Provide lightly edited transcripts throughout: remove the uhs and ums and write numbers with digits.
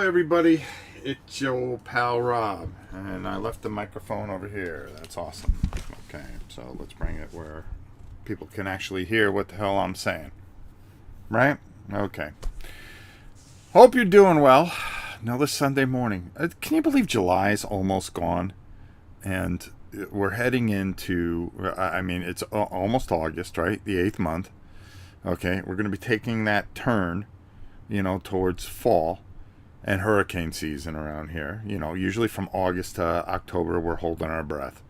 everybody, it's your old pal Rob, and I left the microphone over here. That's awesome. Okay, so let's bring it where people can actually hear what the hell I'm saying. Right? Okay. Hope you're doing well. Another Sunday morning. Can you believe July is almost gone? And we're heading into, it's almost August, right? The 8th month. Okay, we're going to be taking that turn, towards fall and hurricane season around here. Usually from August to October, we're holding our breath.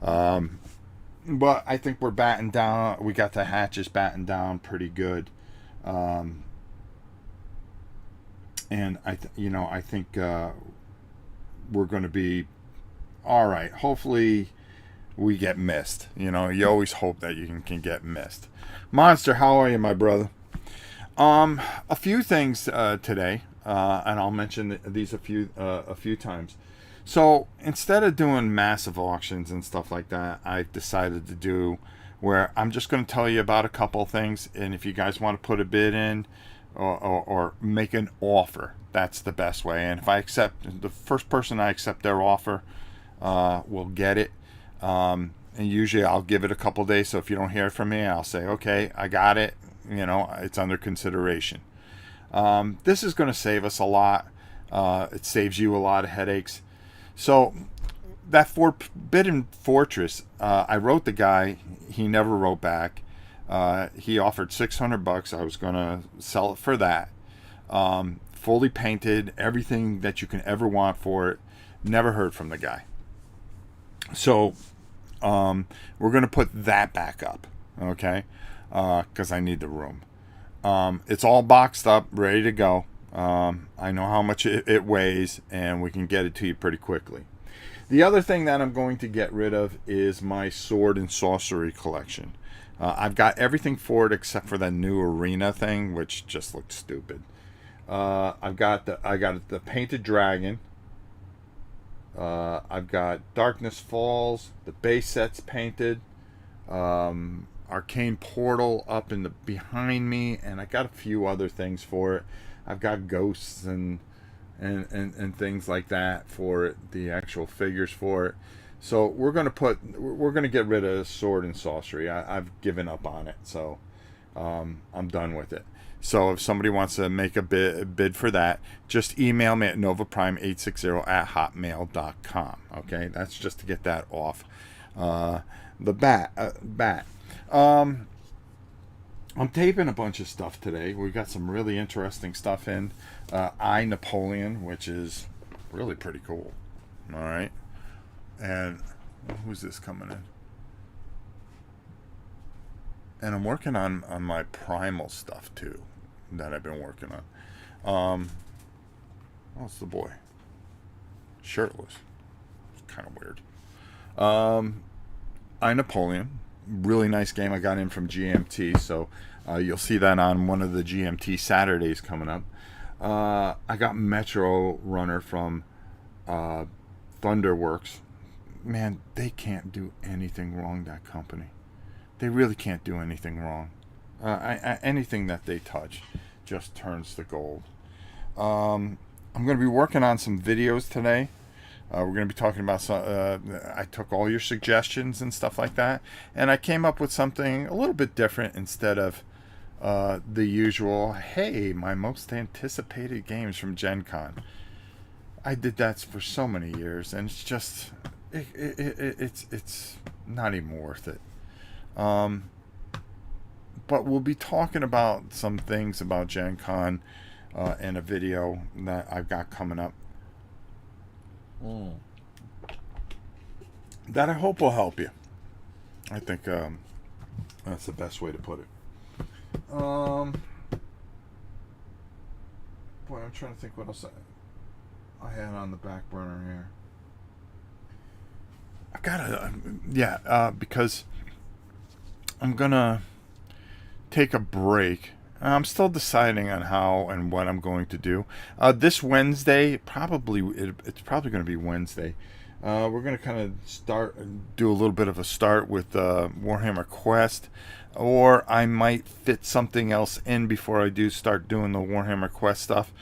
But I think we're batting down. We got the hatches batting down pretty good. And I think we're going to be all right. Hopefully we get missed. You always hope that you can get missed. Monster, how are you, my brother? A few things today, and I'll mention these a few times. So instead of doing massive auctions and stuff like that, I've decided to do where I'm just going to tell you about a couple of things, and if you guys want to put a bid in or make an offer, that's the best way. And if I accept, the first person I accept their offer will get it. And usually I'll give it a couple days, so if you don't hear from me, I'll say, okay, I got it. It's under consideration. This is going to save us a lot. It saves you a lot of headaches. So that Forbidden Fortress, I wrote the guy. He never wrote back. He offered $600. I was going to sell it for that. Fully painted, everything that you can ever want for it. Never heard from the guy. So we're going to put that back up, okay? Because I need the room. It's all boxed up, ready to go. I know how much it weighs, and we can get it to you pretty quickly. The other thing that I'm going to get rid of is my sword and sorcery collection. I've got everything for it except for that new arena thing, which just looked stupid. I got the painted dragon. I've got Darkness Falls. The base set's painted. Arcane Portal up in the behind me, and I got a few other things for it. I've got ghosts and things like that for it, the actual figures for it. So we're gonna get rid of sword and sorcery. I've given up on it, so I'm done with it. So if somebody wants to make a bid for that, just email me at novaprime860@hotmail.com. Okay, that's just to get that off the bat. I'm taping a bunch of stuff today. We got some really interesting stuff in. I Napoleon, which is really pretty cool. All right, and who's this coming in? And I'm working on my primal stuff too, that I've been working on. What's the boy? Shirtless. It's kind of weird. I Napoleon. Really nice game. I got in from GMT, so you'll see that on one of the GMT Saturdays coming up. I got Metro Runner from Thunderworks. Man, they can't do anything wrong, that company. They really can't do anything wrong. Anything that they touch just turns to gold. I'm going to be working on some videos today. We're going to be talking about I took all your suggestions and stuff like that, and I came up with something a little bit different instead of the usual, hey, my most anticipated games from GenCon. I did that for so many years, and it's just it's not even worth it. But we'll be talking about some things about GenCon in a video that I've got coming up. That I hope will help you. I think that's the best way to put it. Boy, I'm trying to think what else I had on the back burner here. I gotta, because I'm gonna take a break. I'm still deciding on how and what I'm going to do. This Wednesday, it's probably going to be Wednesday. We're going to kind of do a little bit of a start with Warhammer Quest, or I might fit something else in before I do start doing the Warhammer Quest stuff.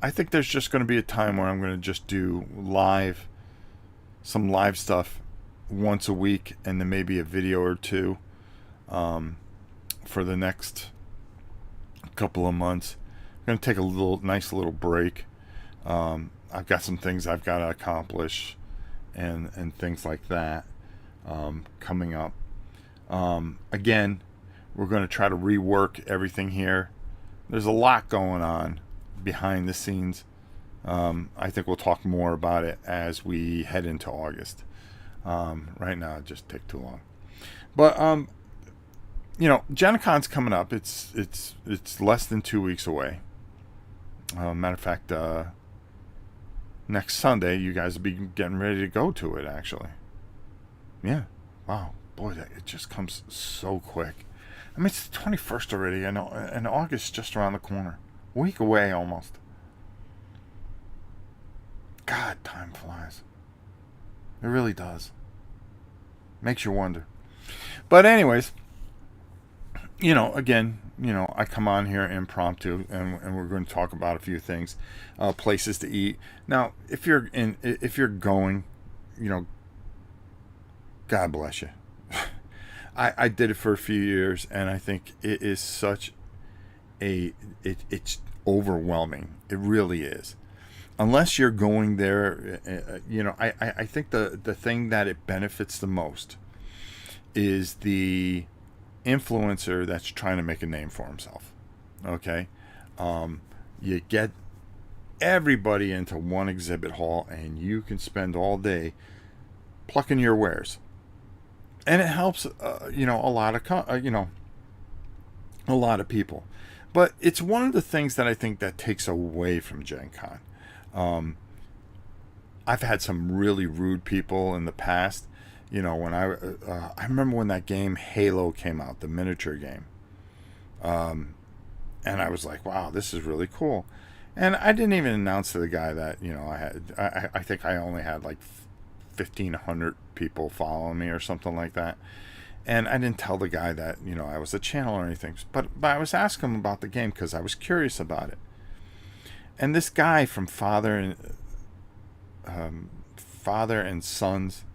I think there's just going to be a time where I'm going to just do some live stuff once a week, and then maybe a video or two for the next couple of months. I'm going to take a nice little break. I've got some things I've got to accomplish, and things like that coming up. Again, we're going to try to rework everything here. There's a lot going on behind the scenes. I think we'll talk more about it as we head into August. Right now, it just take too long. But GenCon's coming up. It's less than 2 weeks away. Matter of fact, next Sunday, you guys will be getting ready to go to it. Actually, yeah. Wow, boy, it just comes so quick. I mean, it's the 21st already. I know, and August just around the corner. A week away almost. God, time flies. It really does. Makes you wonder. But anyways, again, I come on here impromptu, and we're going to talk about a few things, places to eat. Now, if you're going, God bless you. I did it for a few years, and I think it is such it's overwhelming. It really is. Unless you're going there, I think the thing that it benefits the most is the influencer that's trying to make a name for himself. Okay? You get everybody into one exhibit hall, and you can spend all day plucking your wares. And it helps, a lot of people. But it's one of the things that I think that takes away from Gen Con. I've had some really rude people in the past. When I remember when that game Halo came out, the miniature game. And I was like, wow, this is really cool. And I didn't even announce to the guy that, I think I only had like 1,500 people following me or something like that. And I didn't tell the guy that, I was a channel or anything. But I was asking him about the game because I was curious about it. And this guy from Father and Sons,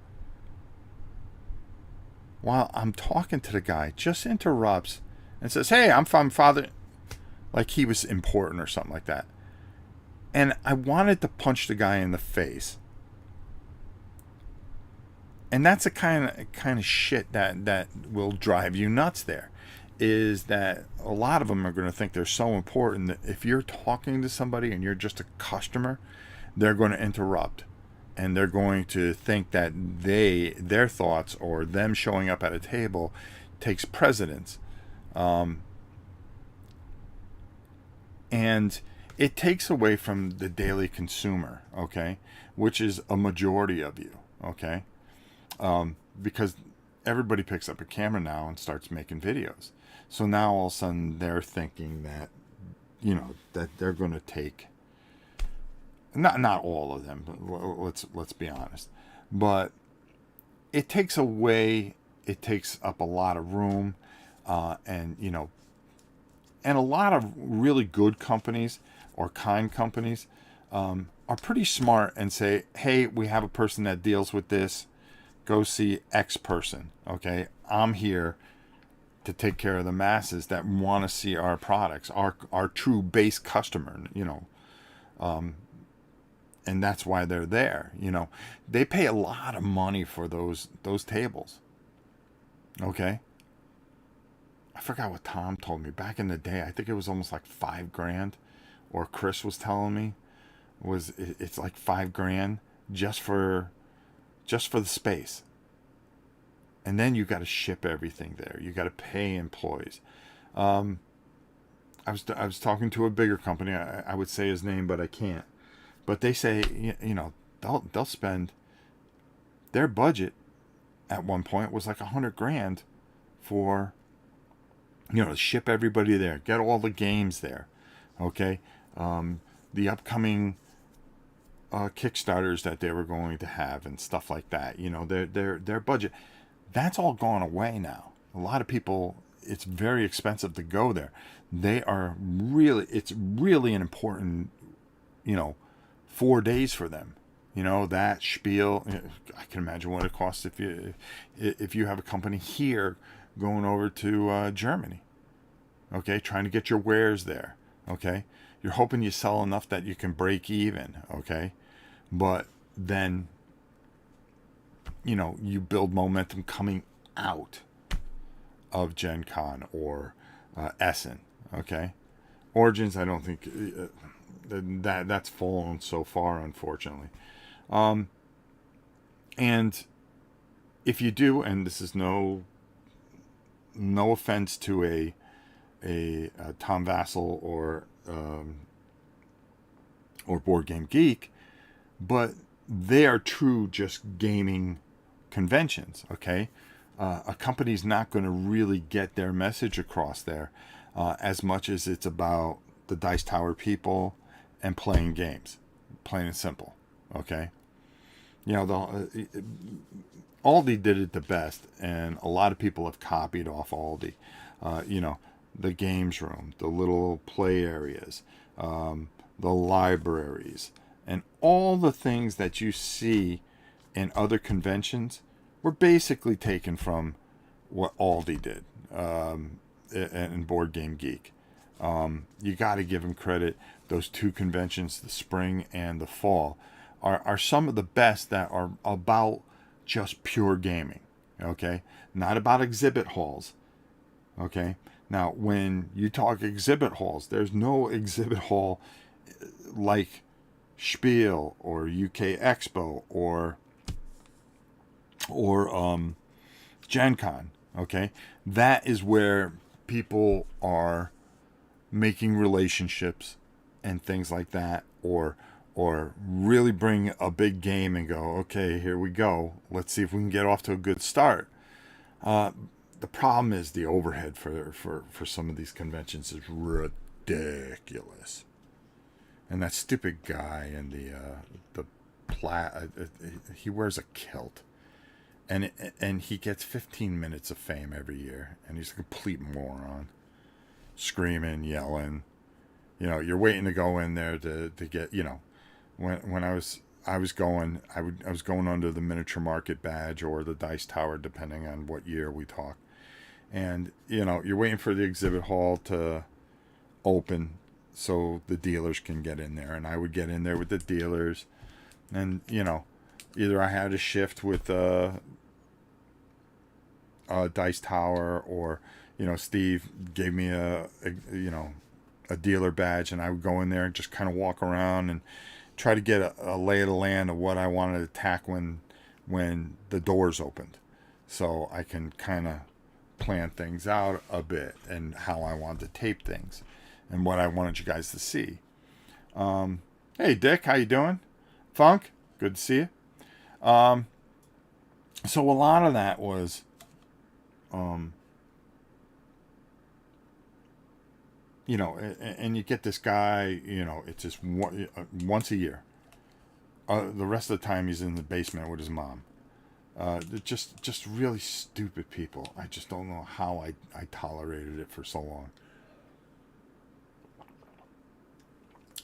while I'm talking to the guy, just interrupts and says, hey, I'm from Father, like he was important or something like that. And I wanted to punch the guy in the face. And that's the kind of shit that will drive you nuts there, is that a lot of them are going to think they're so important that if you're talking to somebody and you're just a customer, they're going to interrupt. And they're going to think that their thoughts or them showing up at a table takes precedence. And it takes away from the daily consumer, okay, which is a majority of you, okay? Because everybody picks up a camera now and starts making videos. So now all of a sudden they're thinking that, that they're going to take, not all of them, but let's be honest, but it takes up a lot of room, and a lot of really good companies or kind companies are pretty smart and say, hey, we have a person that deals with this. Go see X person, okay? I'm here to take care of the masses that want to see our products, our true base customer, and that's why they're there. They pay a lot of money for those tables, okay? I forgot what Tom told me back in the day. I think it was almost like $5,000, or Chris was telling me it's like $5,000 just for the space. And then you got to ship everything there. You got to pay employees. I was talking to a bigger company. I would say his name, but I can't. But they say, they'll spend, their budget at one point was like $100,000 for, to ship everybody there, get all the games there, okay? The upcoming Kickstarters that they were going to have and stuff like that. Their budget, that's all gone away now. A lot of people, it's very expensive to go there. It's really an important you know, 4 days for them. You know, that spiel. I can imagine what it costs if you have a company here going over to Germany. Okay, trying to get your wares there. Okay, you're hoping you sell enough that you can break even. Okay, but then, you know, you build momentum coming out of GenCon or Essen. Okay, Origins, I don't think that's fallen so far, unfortunately. And if you do, and this is no offense to a Tom Vassell or Board Game Geek, but they are true just gaming conventions. Okay, a company's not going to really get their message across there as much as it's about the Dice Tower people and playing games, plain and simple. Okay, you know, Aldi did it the best, and a lot of people have copied off Aldi. You know, the games room, the little play areas, the libraries, and all the things that you see in other conventions were basically taken from what Aldi did in Board Game Geek. You got to give them credit. Those two conventions, the spring and the fall, are some of the best that are about just pure gaming. Okay, not about exhibit halls. Okay, now when you talk exhibit halls, there's no exhibit hall like Spiel or UK Expo or GenCon. Okay, that is where people are making relationships and things like that, or really bring a big game and go, okay, here we go. Let's see if we can get off to a good start. The problem is the overhead for some of these conventions is ridiculous. And that stupid guy in the he wears a kilt, and he gets 15 minutes of fame every year, and he's a complete moron, screaming, yelling. You know, you're waiting to go in there to get, you know, when I was going under the miniature market badge or the Dice Tower, depending on what year we talk. And, you know, you're waiting for the exhibit hall to open so the dealers can get in there. And I would get in there with the dealers. And, you know, either I had a shift with Dice Tower, or, you know, Steve gave me a dealer badge, and I would go in there and just kind of walk around and try to get a lay of the land of what I wanted to attack when the doors opened, so I can kind of plan things out a bit and how I wanted to tape things and what I wanted you guys to see. Hey Dick, how you doing? Funk, good to see you. So a lot of that was you know, and you get this guy, you know, it's just once a year. The rest of the time he's in the basement with his mom. They're just really stupid people. I just don't know how I tolerated it for so long.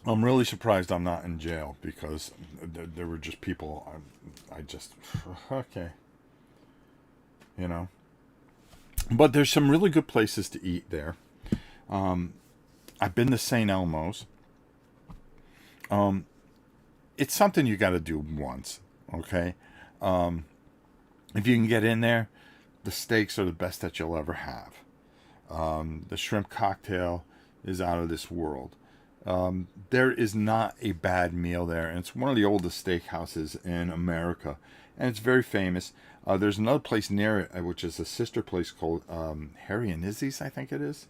I'm really surprised I'm not in jail, because there were just people I just okay, you know. But there's some really good places to eat there. I've been to St. Elmo's. It's something you got to do once, okay? If you can get in there, the steaks are the best that you'll ever have. The shrimp cocktail is out of this world. There is not a bad meal there, and it's one of the oldest steakhouses in America, and it's very famous. There's another place near it, which is a sister place called Harry and Izzy's, I think it is,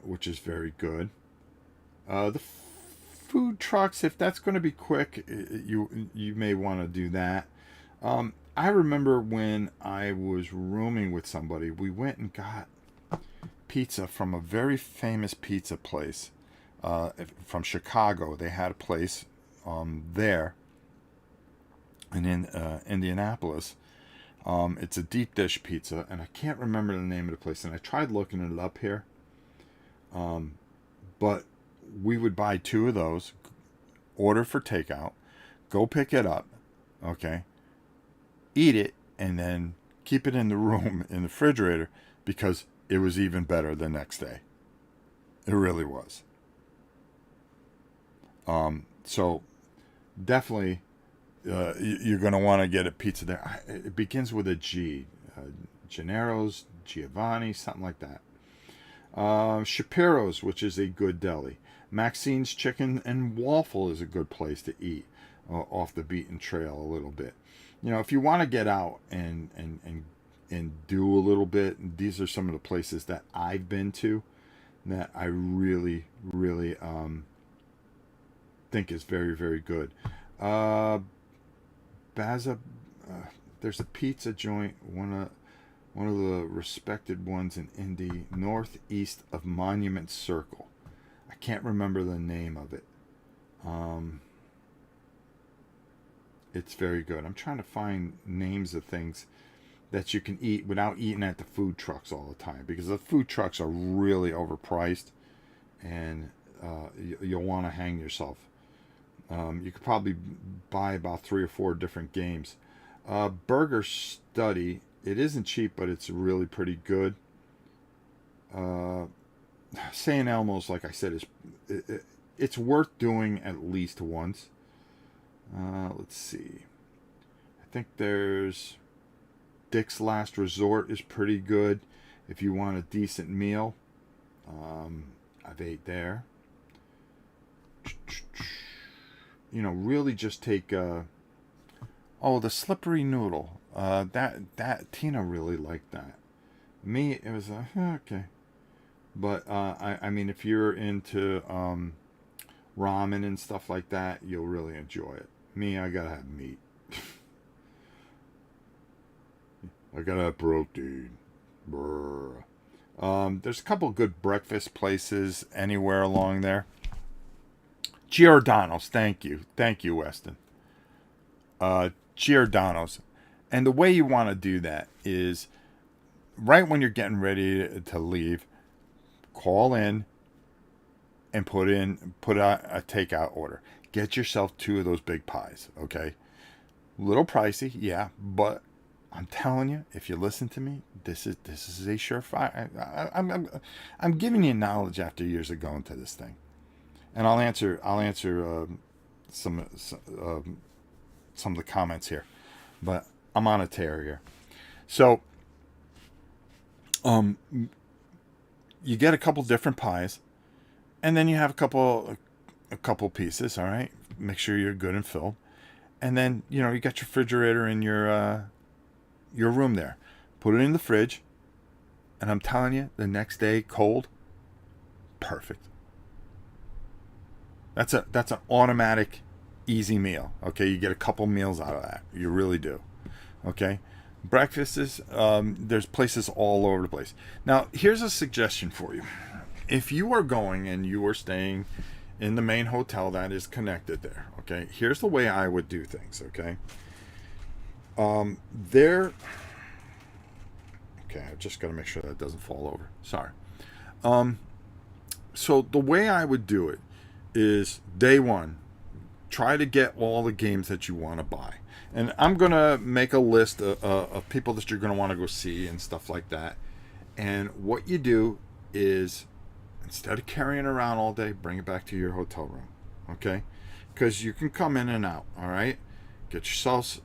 which is very good. The food trucks, if that's going to be quick, you may want to do that. I remember when I was rooming with somebody, we went and got pizza from a very famous pizza place from Chicago. They had a place there, and in Indianapolis. It's a deep dish pizza, and I can't remember the name of the place, and I tried looking it up here. But we would buy 2 of those, order for takeout, go pick it up, okay, eat it, and then keep it in the room in the refrigerator because it was even better the next day. It really was. So definitely, you're going to want to get a pizza there. It begins with a G. Gennaro's, Giovanni, something like that. Shapiro's, which is a good deli. Maxine's Chicken and Waffle is a good place to eat off the beaten trail a little bit. You know, if you want to get out and do a little bit, these are some of the places that I've been to that I really, really think is very, very good. Baza, there's a pizza joint, one of the respected ones in Indy, northeast of Monument Circle. I can't remember the name of it. It's very good. I'm trying to find names of things that you can eat without eating at the food trucks all the time, because the food trucks are really overpriced, and you'll want to hang yourself. You could probably buy about 3 or 4 different games. Burger Study, it isn't cheap, but it's really pretty good. St. Elmo's, like I said, it's worth doing at least once. Let's see. I think there's Dick's Last Resort is pretty good if you want a decent meal. I've ate there. You know, really just take the Slippery Noodle. That Tina really liked that. Me, it was okay. But I mean, if you're into ramen and stuff like that, you'll really enjoy it. Me, I gotta have meat. I gotta have protein. Brr. There's a couple good breakfast places anywhere along there. Giordano's, thank you, Weston. Giordano's, and the way you want to do that is right when you're getting ready to leave, call in and put out a takeout order. Get yourself 2 of those big pies, okay? Little pricey, yeah, but I'm telling you, if you listen to me, this is a surefire. I'm giving you knowledge after years of going to this thing, and I'll answer some of the comments here, but I'm on a tear here. So, you get a couple different pies, and then you have a couple pieces. All right, make sure you're good and filled, and then you got your refrigerator in your room there. Put it in the fridge, and I'm telling you, the next day cold, perfect. That's an automatic, easy meal. Okay, you get a couple meals out of that. You really do. Okay, breakfasts. There's places all over the place. Now, here's a suggestion for you. If you are going and you are staying in the main hotel that is connected there, okay, here's the way I would do things. Okay, okay, I just got to make sure that doesn't fall over. Sorry. So the way I would do it is day one, try to get all the games that you want to buy. And I'm going to make a list of people that you're going to want to go see and stuff like that. And what you do is, instead of carrying around all day, bring it back to your hotel room. Okay? Because you can come in and out. All right? Get yourselves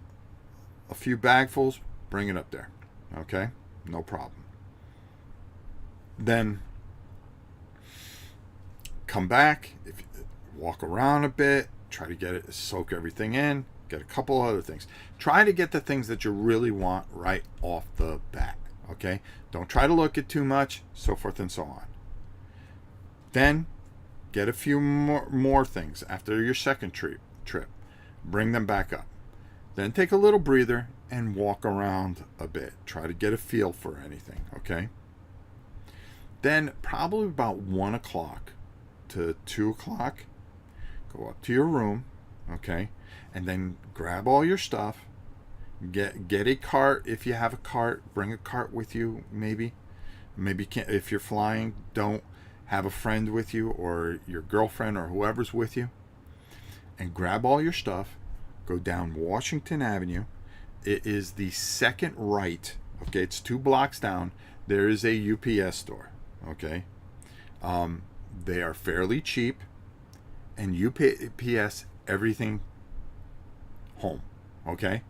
a few bagfuls, bring it up there. Okay? No problem. Then come back, walk around a bit, try to soak everything in, get a couple other things. Try to get the things that you really want right off the bat. Okay? Don't try to look at too much, so forth and so on. Then get a few more things after your second trip. Bring them back up. Then take a little breather and walk around a bit. Try to get a feel for anything, okay? Then probably about 1 o'clock to 2 o'clock, go up to your room, okay? And then grab all your stuff. Get a cart if you have a cart. Bring a cart with you, maybe. Maybe you can't, if you're flying, don't have a friend with you or your girlfriend or whoever's with you, and grab all your stuff, go down Washington Avenue. It is the second right. Okay, it's 2 blocks down. There is a UPS store. Okay, they are fairly cheap, and UPS everything home. Okay,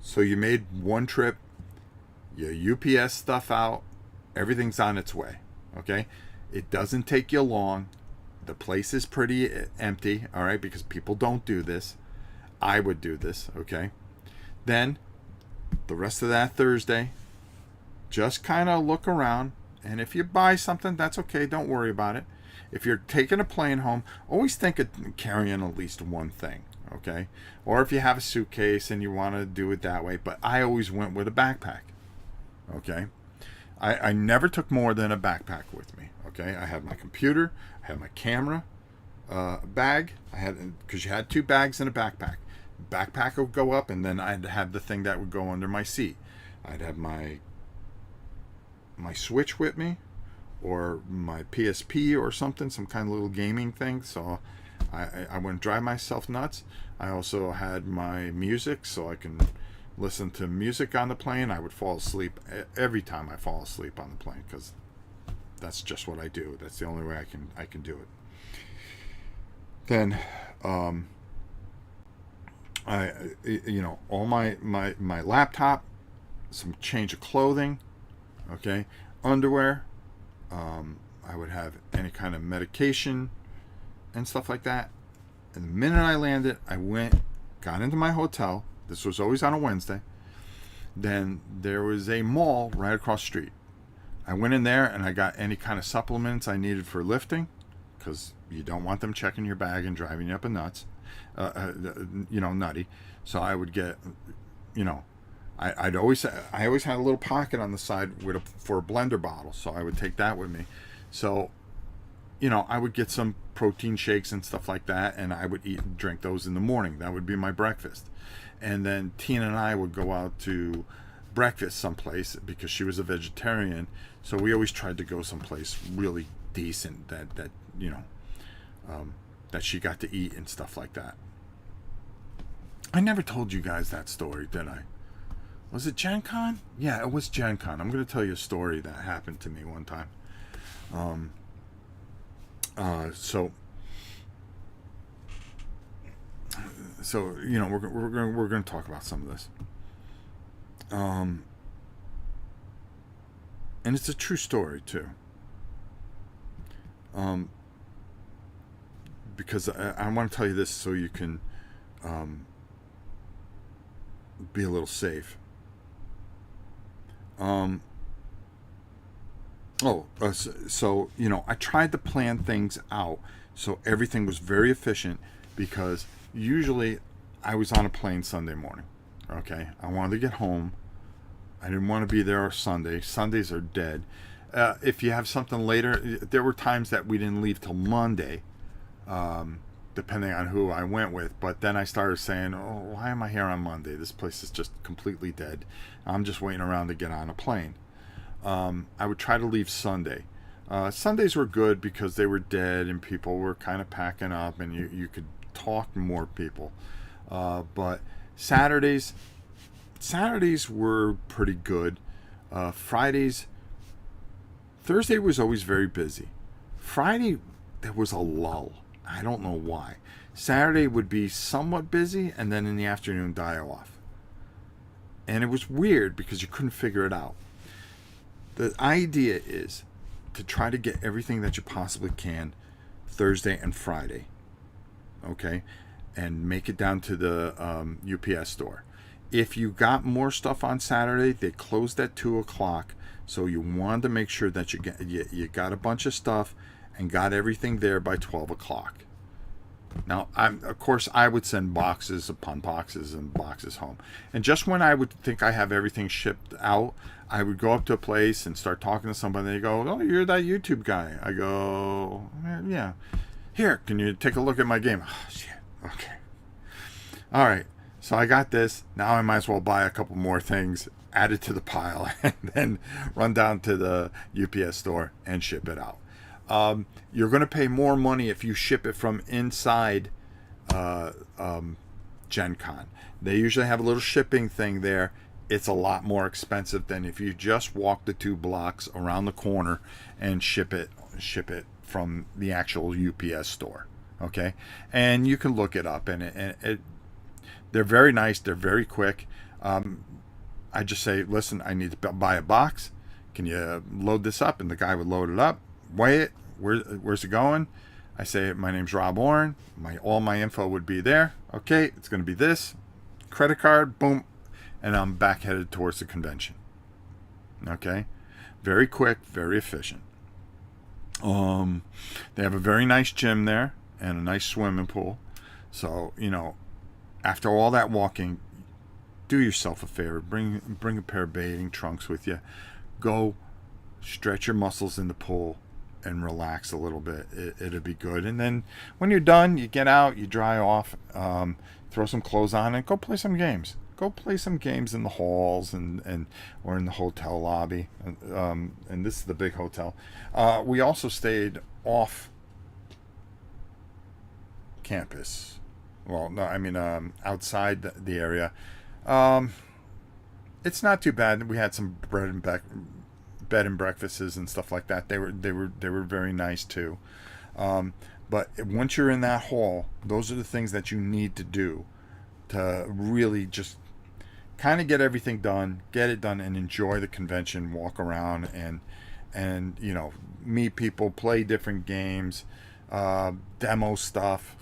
so you made one trip, you UPS stuff out, everything's on its way. Okay, it doesn't take you long. The place is pretty empty, all right, because people don't do this. I would do this. Okay, then the rest of that Thursday, just kind of look around, and if you buy something, that's okay, don't worry about it. If you're taking a plane home, always think of carrying at least one thing. Okay, or if you have a suitcase and you want to do it that way, but I always went with a backpack. Okay, I never took more than a backpack with me. Okay, I had my computer, I had my camera bag. I had, because you had 2 bags in a backpack. Backpack would go up, and then I'd have the thing that would go under my seat. I'd have my Switch with me, or my PSP or something, some kind of little gaming thing, so I wouldn't drive myself nuts. I also had my music, so I can listen to music on the plane. I would fall asleep every time I fall asleep on the plane, because that's just what I do. That's the only way I can do it. Then all my laptop, some change of clothing, okay, underwear. I would have any kind of medication and stuff like that. And the minute I landed, I got into my hotel. This was always on a Wednesday. Then there was a mall right across the street. I went in there and I got any kind of supplements I needed for lifting, because you don't want them checking your bag and driving you up a nuts, nutty. So I would get, I always had a little pocket on the side for a blender bottle, so I would take that with me. So, I would get some protein shakes and stuff like that, and I would eat and drink those in the morning. That would be my breakfast. And then Tina and I would go out to breakfast someplace, because she was a vegetarian. So we always tried to go someplace really decent that she got to eat and stuff like that. I never told you guys that story, did I? Was it GenCon? Yeah, it was GenCon. I'm going to tell you a story that happened to me one time. We're going to talk about some of this. And it's a true story too. Because I want to tell you this so you can be a little safe. I tried to plan things out so everything was very efficient, because usually I was on a plane Sunday morning. Okay, I wanted to get home. I didn't want to be there Sunday. Sundays are dead. If you have something later, there were times that we didn't leave till Monday, depending on who I went with. But then I started saying, oh, why am I here on Monday? This place is just completely dead. I'm just waiting around to get on a plane. I would try to leave Sunday. Sundays were good because they were dead and people were kind of packing up, and you could talk to more people. But Saturdays were pretty good. Thursday was always very busy. Friday, there was a lull. I don't know why. Saturday would be somewhat busy, and then in the afternoon die off. And it was weird because you couldn't figure it out. The idea is to try to get everything that you possibly can Thursday and Friday, okay, and make it down to the UPS store. If you got more stuff on Saturday, they closed at 2 o'clock, so you wanted to make sure that you got a bunch of stuff and got everything there by 12 o'clock. Now, of course, I would send boxes upon boxes and boxes home. And just when I would think I have everything shipped out, I would go up to a place and start talking to somebody. They go, oh, you're that YouTube guy. I go, yeah. Here, can you take a look at my game? Oh, shit. Okay. All right. So I got this. Now I might as well buy a couple more things, add it to the pile, and then run down to the UPS store and ship it out. You're going to pay more money if you ship it from inside uh, um, GenCon. They usually have a little shipping thing there. It's a lot more expensive than if you just walk the 2 blocks around the corner and ship it from the actual UPS store. Okay, and you can look it up, and they're very nice. They're very quick. I just say, listen, I need to buy a box. Can you load this up? And the guy would load it up, weigh it. Where's it going? I say, my name's Rob Orrin. All my info would be there. Okay, it's going to be this. Credit card, boom. And I'm back headed towards the convention. Okay? Very quick, very efficient. They have a very nice gym there and a nice swimming pool. So, after all that walking, do yourself a favor. Bring a pair of bathing trunks with you. Go stretch your muscles in the pool and relax a little bit. It'll be good. And then when you're done, you get out, you dry off, throw some clothes on, and go play some games. Go play some games in the halls and or in the hotel lobby. And this is the big hotel. We also stayed off campus. Well, no, I mean outside the area. It's not too bad. We had some bed and breakfasts and stuff like that. They were very nice too. But once you're in that hall, those are the things that you need to do to really just kind of get everything done, get it done, and enjoy the convention. Walk around and meet people, play different games, demo stuff,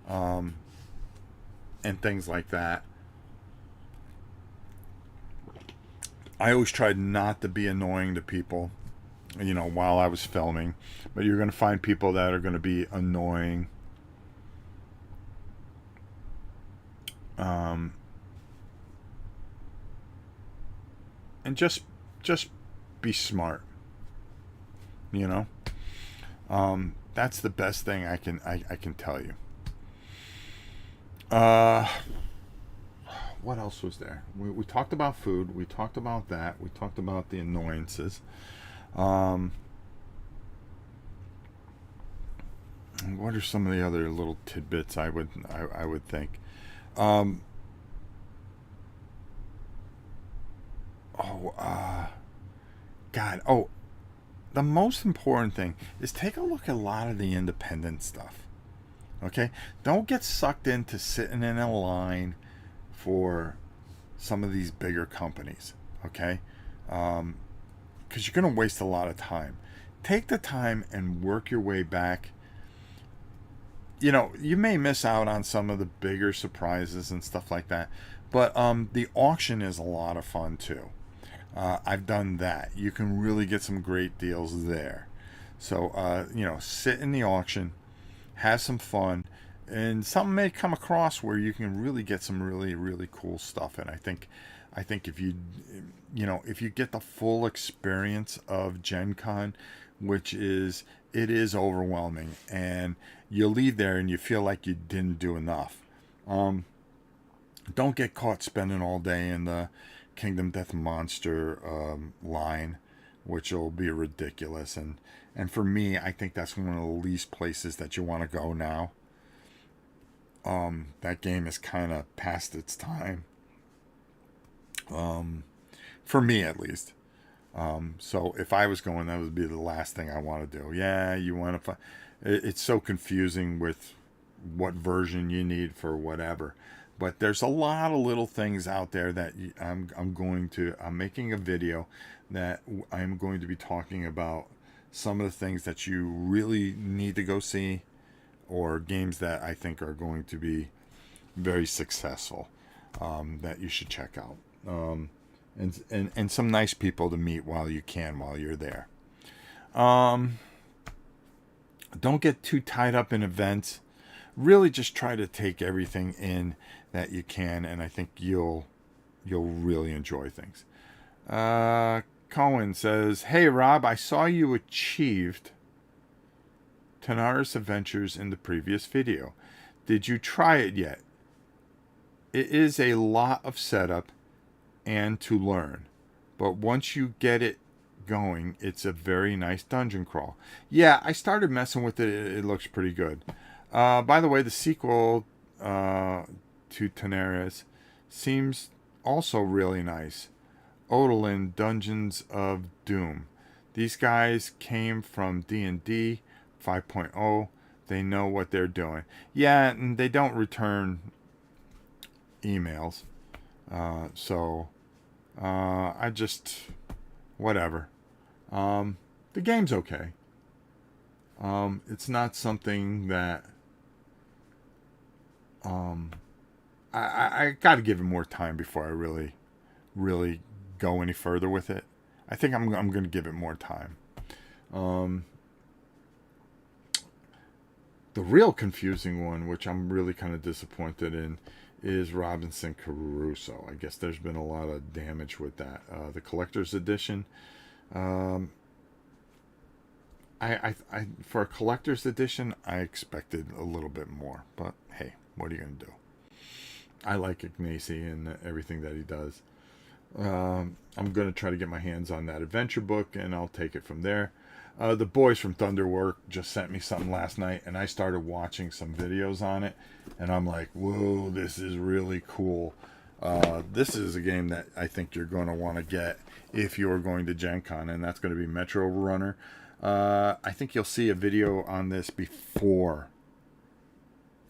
and things like that. I always tried not to be annoying to people, while I was filming. But you're going to find people that are going to be annoying. And just be smart. That's the best thing I can tell you. What else was there? We talked about food. We talked about that. We talked about the annoyances. What are some of the other little tidbits I would think? God. Oh, the most important thing is take a look at a lot of the independent stuff. Okay? Don't get sucked into sitting in a line for some of these bigger companies. Okay? Because you're going to waste a lot of time. Take the time and work your way back. You may miss out on some of the bigger surprises and stuff like that. But the auction is a lot of fun too. I've done that. You can really get some great deals there. So, sit in the auction, have some fun, and something may come across where you can really get some really, really cool stuff. And I think if if you get the full experience of Gen Con, which it is overwhelming, and you leave there and you feel like you didn't do enough. Don't get caught spending all day in the Kingdom Death Monster line, which will be ridiculous. And for me, I think that's one of the least places that you want to go now. That game is kind of past its time. For me, at least. So if I was going, that would be the last thing I want to do. Yeah, you want to. It's so confusing with what version you need for whatever. But there's a lot of little things out there that I'm making a video that I'm going to be talking about some of the things that you really need to go see, or games that I think are going to be very successful, that you should check out. And some nice people to meet while you're there. Don't get too tied up in events. Really just try to take everything in that you can, and I think you'll really enjoy things. Cohen says, "Hey Rob, I saw you achieved Tanaris Adventures in the previous video. Did you try it yet? It is a lot of setup and to learn, but once you get it going. It's a very nice dungeon crawl. Yeah, I started messing with it. It looks pretty good. By the way, the sequel to Teneris seems also really nice. Odalin Dungeons of Doom. These guys came from D&D 5.0. They know what they're doing. Yeah, and they don't return emails. I just, whatever. The game's okay. It's not something that I got to give it more time before I really go any further with it. I think I'm going to give it more time. The real confusing one, which I'm really kind of disappointed in, is Robinson Crusoe. I guess there's been a lot of damage with that. The collector's edition. I for a collector's edition, I expected a little bit more, but hey, what are you gonna do? I like Ignacy and everything that he does. I'm gonna try to get my hands on that adventure book, and I'll take it from there. The boys from Thunderwork just sent me something last night, and I started watching some videos on it, and I'm like, whoa, this is really cool. This is a game that I think you're going to want to get if you're going to GenCon, and that's going to be Metro Runner. I think you'll see a video on this before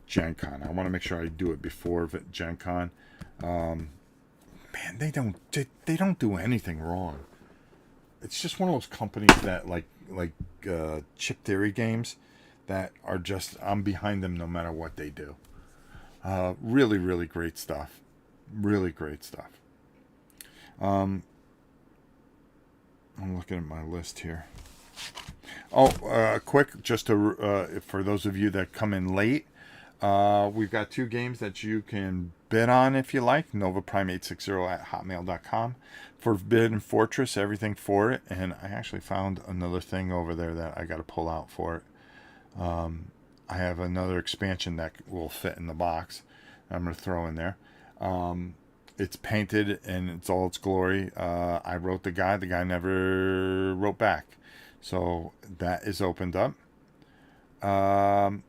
GenCon. I want to make sure I do it before GenCon. Man, they don't do anything wrong. It's just one of those companies that like Chip Theory games that are just, I'm behind them no matter what they do. Really, really great stuff. Really great stuff. I'm looking at my list here. Quick, just to for those of you that come in late, we've got 2 games that you can bid on if you like. NovaPrime860@hotmail.com. Forbidden Fortress, everything for it. And I actually found another thing over there that I got to pull out for it. I have another expansion that will fit in the box. I'm going to throw in there. It's painted in its all its glory. I wrote the guy. The guy never wrote back. So that is opened up. And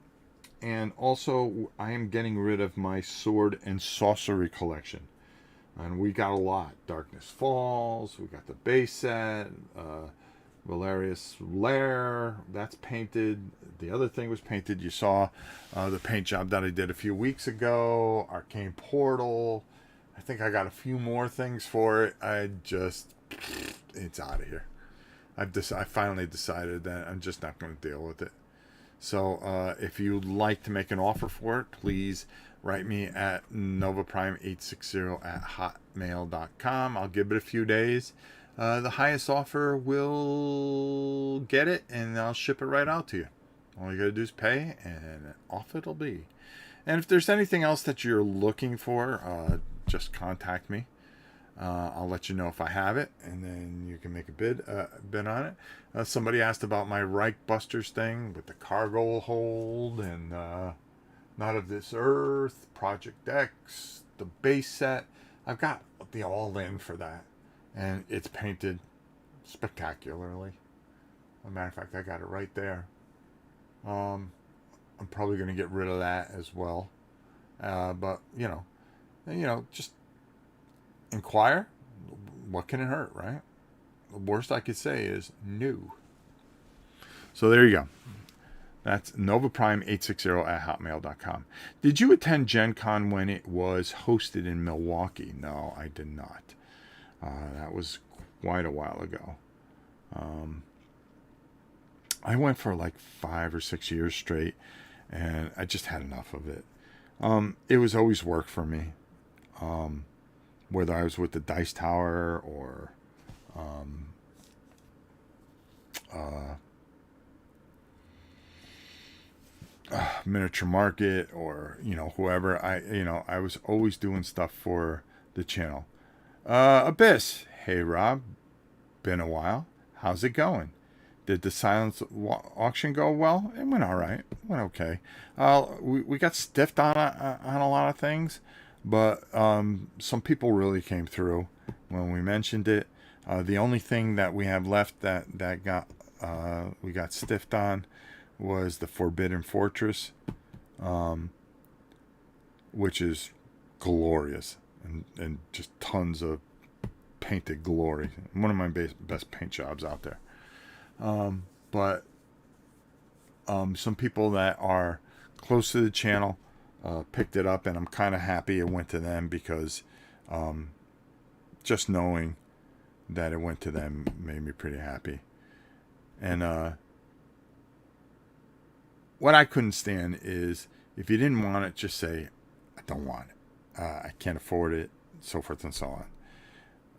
also, I am getting rid of my sword and sorcery collection. And we got a lot. Darkness Falls. We got the base set. Valerius Lair. That's painted. The other thing was painted. You saw the paint job that I did a few weeks ago. Arcane Portal. I think I got a few more things for it. It's out of here. I finally decided that I'm just not going to deal with it. So if you'd like to make an offer for it, please write me at novaprime860@hotmail.com. I'll give it a few days. The highest offer will get it, and I'll ship it right out to you. All you got to do is pay, and off it'll be. And if there's anything else that you're looking for, just contact me. I'll let you know if I have it, and then you can make a bid on it. Somebody asked about my Reich Busters thing with the cargo hold and Not of This Earth, Project X, the base set. I've got the all-in for that, and it's painted spectacularly. As a matter of fact, I got it right there. I'm probably going to get rid of that as well. But just inquire. What can it hurt, right? The worst I could say is no. So there you go. That's NovaPrime860@hotmail.com. Did you attend GenCon when it was hosted in Milwaukee? No, I did not. That was quite a while ago. I went for like 5 or 6 years straight, and I just had enough of it. It was always work for me. Whether I was with the Dice Tower or Miniature Market or whoever, I was always doing stuff for the channel. Abyss, hey Rob, been a while. How's it going? Did the silence auction go well? It went all right. It went okay. We got stiffed on a lot of things, but some people really came through when we mentioned it. The only thing that we have left that we got stiffed on was the Forbidden Fortress, which is glorious and just tons of painted glory. One of my best paint jobs out there. But some people that are close to the channel picked it up, and I'm kind of happy it went to them, because just knowing that it went to them made me pretty happy. And what I couldn't stand is, if you didn't want it, just say, I don't want it. I can't afford it, so forth and so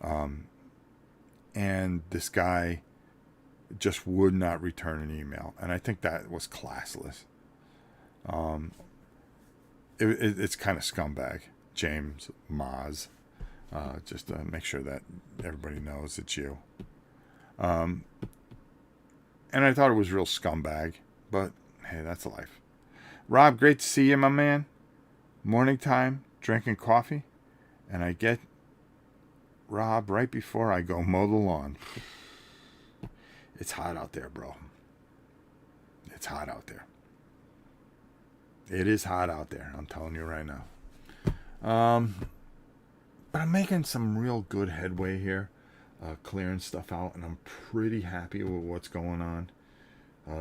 on. And this guy just would not return an email, and I think that was classless. It's kind of scumbag, James Maz. Just to make sure that everybody knows it's you. And I thought it was real scumbag, but hey, that's life. Rob, great to see you, my man. Morning time, drinking coffee, and I get Rob right before I go mow the lawn. It's hot out there, bro. It's hot out there. It is hot out there, I'm telling you right now. But I'm making some real good headway here, clearing stuff out, and I'm pretty happy with what's going on.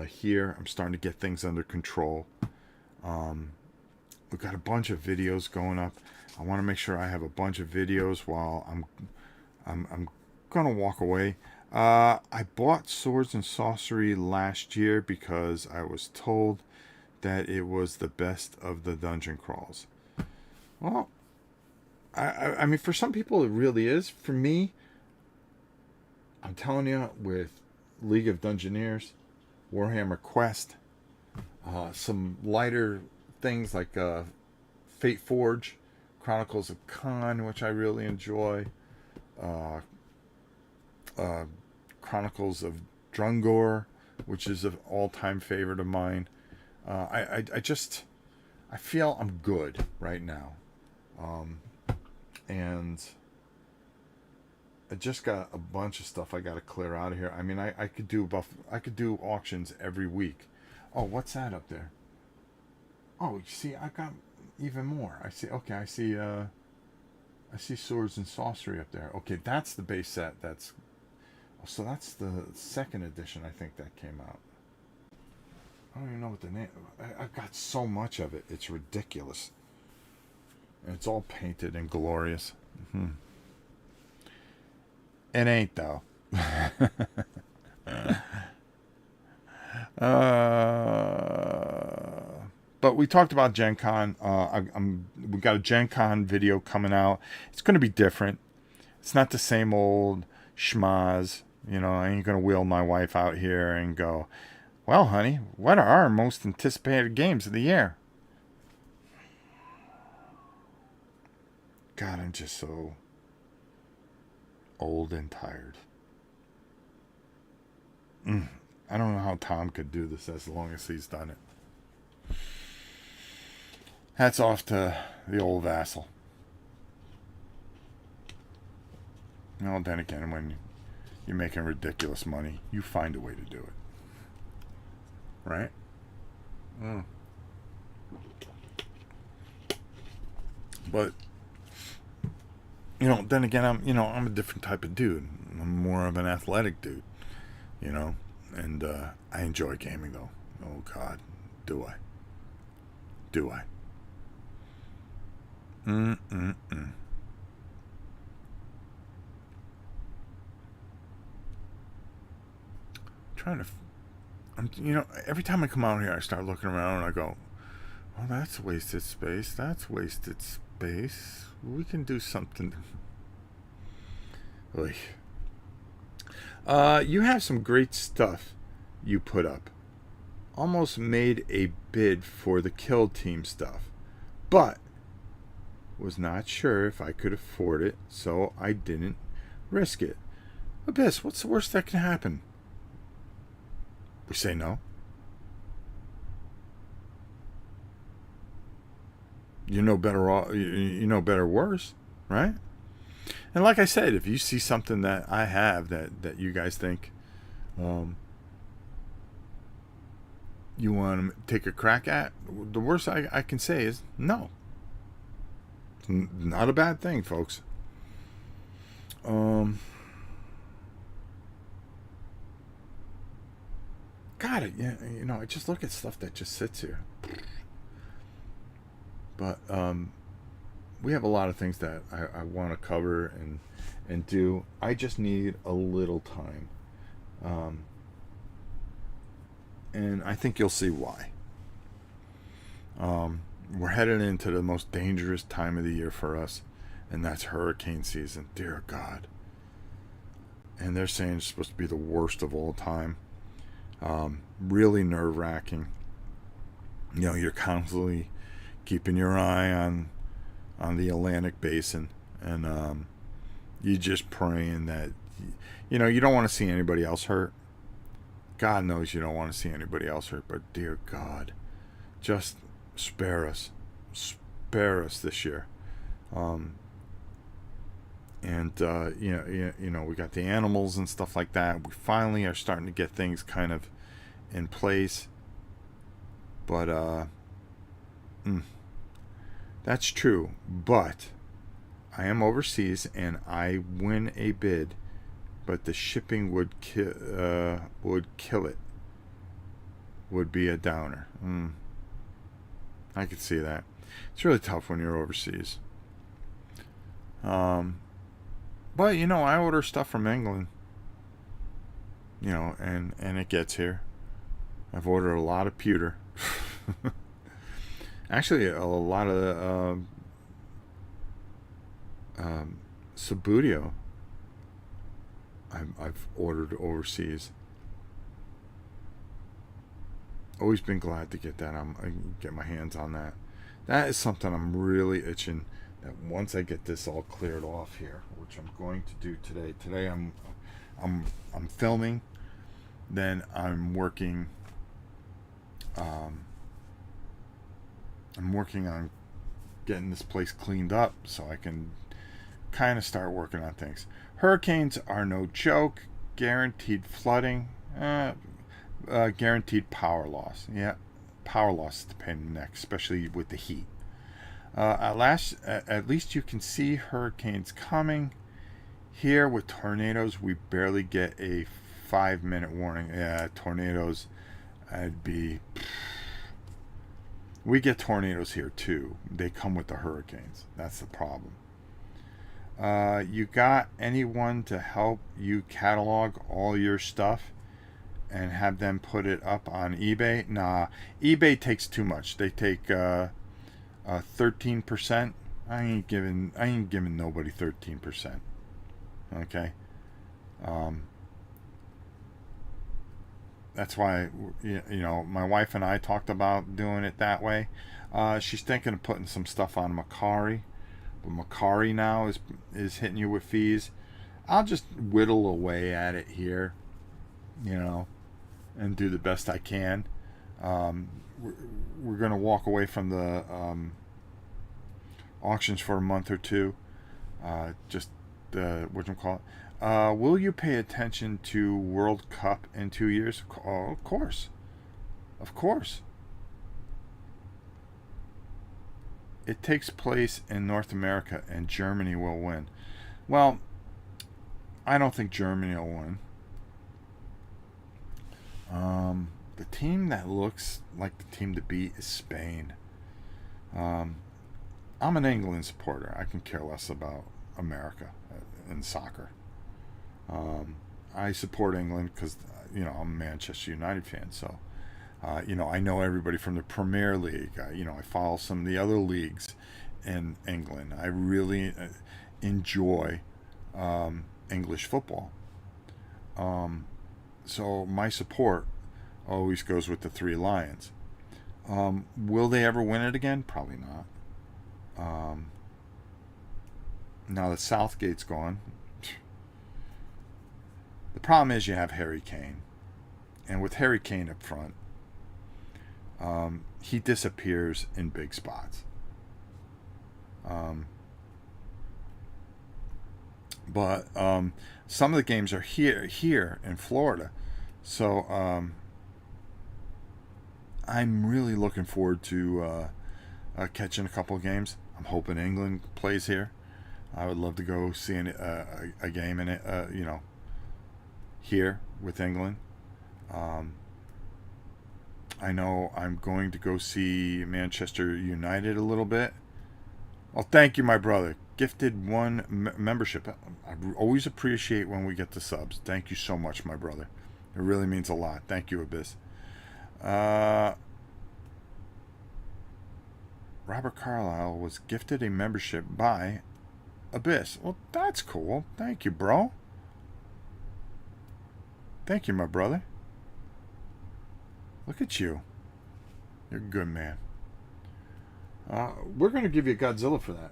Here, I'm starting to get things under control. We've got a bunch of videos going up. I want to make sure I have a bunch of videos while I'm gonna walk away. I bought Swords and Sorcery last year because I was told that it was the best of the dungeon crawls. Well, I mean, for some people it really is. For me, I'm telling you, with League of Dungeoneers, Warhammer Quest, some lighter things like Fate Forge, Chronicles of Khan, which I really enjoy, Chronicles of Drungor, which is an all-time favorite of mine. I feel I'm good right now. And I just got a bunch of stuff I got to clear out of here. I mean, I could do auctions every week. Oh, what's that up there? Oh, you see, I got even more. I see Swords and Sorcery up there. Okay, that's the base set. So that's the second edition, I think, that came out. I don't even know what the name. I've got so much of it. It's ridiculous. And it's all painted and glorious. Mm-hmm. It ain't, though. But we talked about GenCon. We got a GenCon video coming out. It's going to be different. It's not the same old schmaz. You know, I ain't going to wheel my wife out here and go, well, honey, what are our most anticipated games of the year? God, I'm just so old and tired. I don't know how Tom could do this as long as he's done it. Hats off to the old vassal. Well, then again, when you're making ridiculous money, you find a way to do it. Right? But, you know, then again, I'm a different type of dude. I'm more of an athletic dude, you know, and I enjoy gaming, though. Oh, God, do I? Every time I come out here, I start looking around and I go, oh, that's wasted space. We can do something. You have some great stuff you put up. Almost made a bid for the Kill Team stuff, but was not sure if I could afford it, so I didn't risk it. Abyss, what's the worst that can happen? We say no. You know better worse, right? And like I said, if you see something that I have that you guys think you want to take a crack at, the worst I can say is no. It's not a bad thing, folks. God, yeah, I just look at stuff that just sits here. But we have a lot of things that I want to cover and do. I just need a little time. And I think you'll see why. We're headed into the most dangerous time of the year for us, and that's hurricane season. Dear God. And they're saying it's supposed to be the worst of all time. Really nerve-wracking. You're constantly keeping your eye on the Atlantic Basin, and you're just praying that you don't want to see anybody else hurt. God knows you don't want to see anybody else hurt, but dear God, just spare us this year. And we got the animals and stuff like that. We finally are starting to get things kind of in place, but that's true. But I am overseas and I win a bid, but the shipping would kill it. Would be a downer. I could see that. It's really tough when you're overseas. But I order stuff from England. And it gets here. I've ordered a lot of pewter. Actually, a lot of Sabudio I've ordered overseas. Always been glad to get that. I get my hands on that. That is something I'm really itching. That once I get this all cleared off here, which I'm going to do today. Today I'm filming. Then I'm working. I'm working on getting this place cleaned up so I can kind of start working on things. Hurricanes are no joke. Guaranteed flooding. Guaranteed power loss. Yeah, power loss is the pain in the neck, especially with the heat. At least you can see hurricanes coming. Here with tornadoes, we barely get a 5-minute warning. Yeah, tornadoes, we get tornadoes here too. They come with the hurricanes. That's the problem. You got anyone to help you catalog all your stuff and have them put it up on eBay? Nah, eBay takes too much. They take 13%. I ain't giving nobody 13%. Okay. That's why my wife and I talked about doing it that way. She's thinking of putting some stuff on Macari, but Macari now is hitting you with fees. I'll just whittle away at it here, and do the best I can. We're gonna walk away from the auctions for a month or two. Just whatchamacallit. Will you pay attention to World Cup in 2 years? Oh, of course. Of course. It takes place in North America and Germany will win. Well, I don't think Germany will win. The team that looks like the team to beat is Spain. I'm an England supporter. I can care less about America in soccer. I support England because I'm a Manchester United fan, so I know everybody from the Premier League. I follow some of the other leagues in England. I really enjoy English football. So my support always goes with the Three Lions. Will they ever win it again? Probably not. Now that Southgate's gone, the problem is you have Harry Kane. And with Harry Kane up front, he disappears in big spots. But some of the games are here in Florida, so I'm really looking forward to catching a couple of games. I'm hoping England plays here. I would love to go see a game in it, here with England. Um, I know I'm going to go see Manchester United a little bit. Well, thank you, my brother. Gifted one membership. I always appreciate when we get the subs. Thank you so much, my brother. It really means a lot. Thank you, Abyss. Robert Carlyle was gifted a membership by Abyss. Well, that's cool. Thank you, bro. Thank you, my brother. Look at you. You're a good man. We're going to give you Godzilla for that.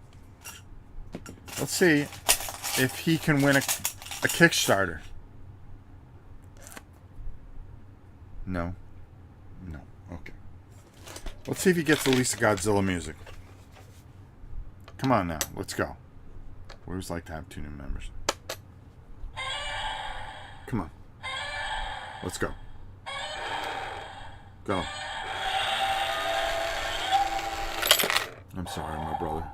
Let's see if he can win a Kickstarter. No. No. Okay. Let's see if he gets at least the Godzilla music. Come on now. Let's go. We always like to have 2 new members. Come on. Let's go. Go. I'm sorry, my brother.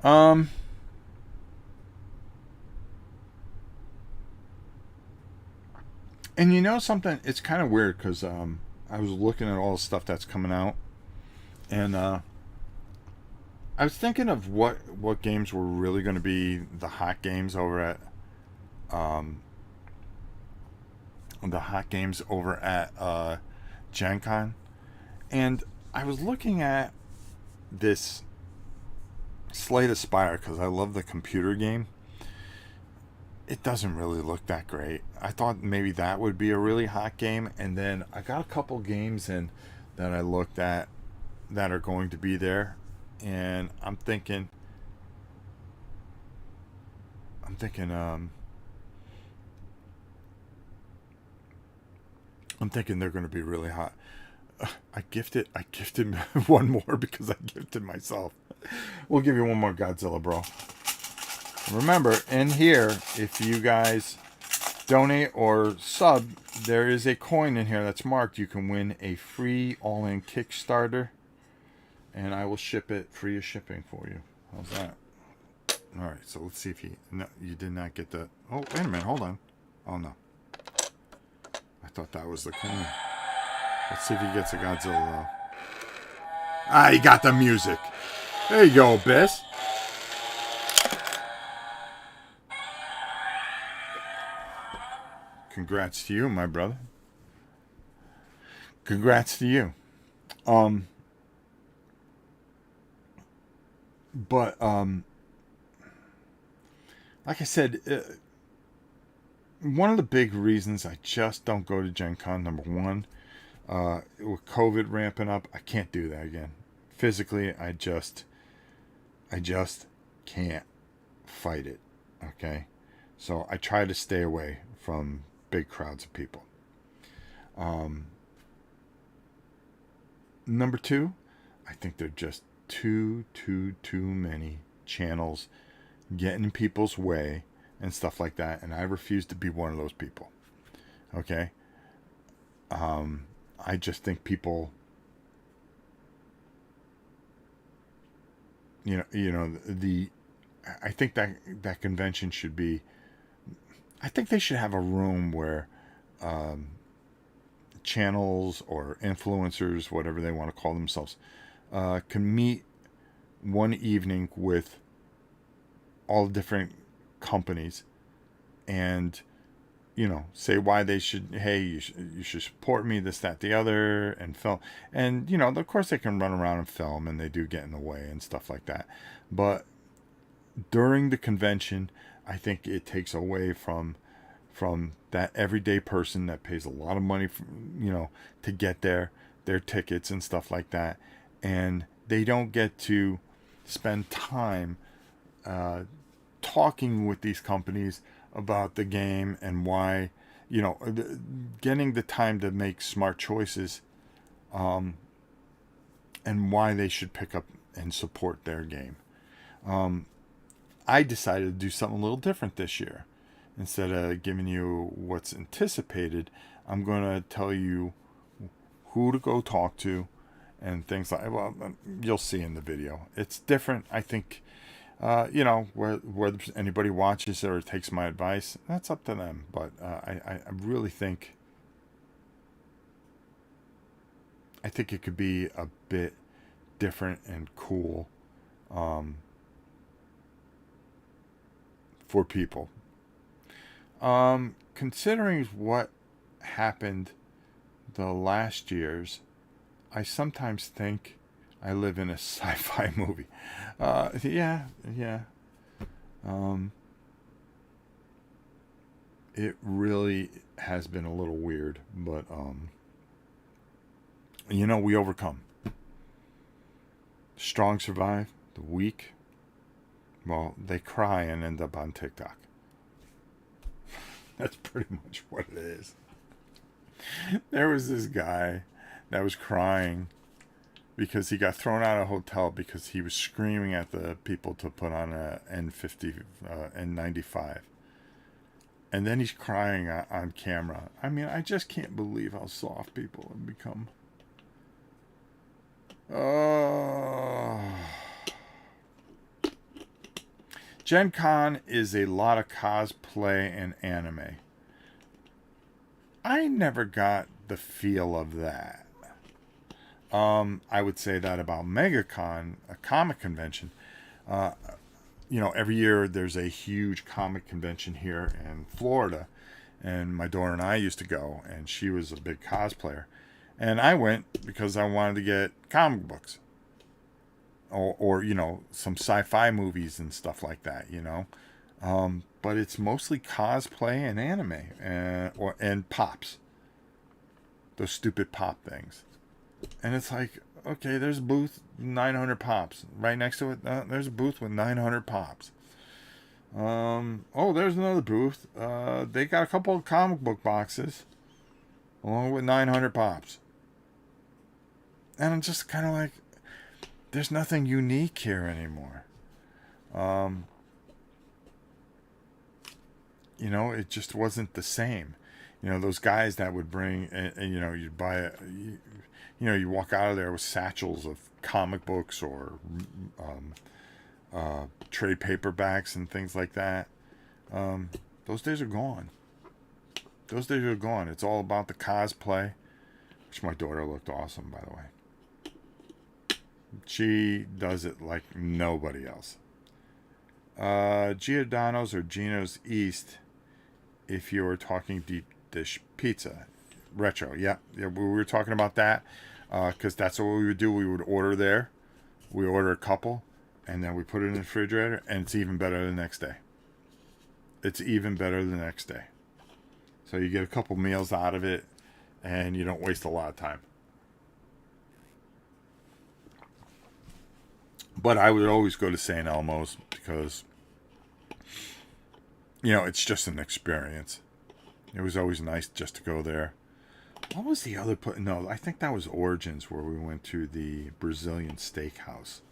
Um. And you know something? It's kind of weird because I was looking at all the stuff that's coming out, and I was thinking of what games were really going to be the hot games over at GenCon, and I was looking at this Slay the Spire because I love the computer game. It doesn't really look that great. I thought maybe that would be a really hot game, and then I got a couple games in that I looked at that are going to be there, and I'm thinking they're going to be really hot. I gifted one more because I gifted myself. We'll give you one more Godzilla, bro. Remember, in here, if you guys donate or sub, there is a coin in here that's marked. You can win a free all-in Kickstarter, and I will ship it free of shipping for you. How's that? All right, so let's see if you did not get the... Oh, wait a minute, hold on. Oh, no. I thought that was the coin. Let's see if he gets a Godzilla, though. Ah, he got the music. There you go, Abyss. Congrats to you, my brother. Congrats to you. But like I said, one of the big reasons I just don't go to Gen Con, number one, with COVID ramping up, I can't do that again. Physically, I just can't fight it. Okay, so I try to stay away from big crowds of people. Number two, I think there are just too many channels getting in people's way and stuff like that, and I refuse to be one of those people. Okay, I just think people, I think that convention should be. I think they should have a room where channels or influencers, whatever they want to call themselves, can meet one evening with all different companies and say why they should, hey, you should support me, this, that, the other, and film. And of course they can run around and film, and they do get in the way and stuff like that, but during the convention I think it takes away from that everyday person that pays a lot of money for, to get there, their tickets and stuff like that, and they don't get to spend time talking with these companies about the game and why, getting the time to make smart choices and why they should pick up and support their game. I decided to do something a little different this year. Instead of giving you what's anticipated, I'm going to tell you who to go talk to and things like, well, you'll see in the video. It's different. I think, whether anybody watches it or takes my advice, that's up to them. But I really think it could be a bit different and cool for people. Considering what happened the last years, I sometimes think I live in a sci-fi movie. Yeah. It really has been a little weird, but we overcome. Strong survive. The weak, well, they cry and end up on TikTok. That's pretty much what it is. There was this guy that was crying because he got thrown out of a hotel because he was screaming at the people to put on a N95. And then he's crying on camera. I mean, I just can't believe how soft people have become. GenCon is a lot of cosplay and anime. I never got the feel of that. I would say that about MegaCon, a comic convention. Every year there's a huge comic convention here in Florida. And my daughter and I used to go, and she was a big cosplayer. And I went because I wanted to get comic books. Or some sci-fi movies and stuff like that, but it's mostly cosplay and anime and pops, those stupid pop things. And it's like, okay, there's a booth, 900 pops right next to it. There's a booth with 900 pops. There's another booth. They got a couple of comic book boxes along with 900 pops. And I'm just kind of like, there's nothing unique here anymore. It just wasn't the same. Those guys that would bring, and you'd buy you walk out of there with satchels of comic books or trade paperbacks and things like that. Those days are gone. It's all about the cosplay, which my daughter looked awesome, by the way. She does it like nobody else. Giordano's or Gino's East, if you were talking deep dish pizza. Retro, yeah, we were talking about that because that's what we would do. We would order there. We order a couple, and then we put it in the refrigerator, and it's even better the next day. So you get a couple meals out of it, and you don't waste a lot of time. But I would always go to St. Elmo's because, it's just an experience. It was always nice just to go there. What was the other place? No, I think that was Origins, where we went to the Brazilian steakhouse.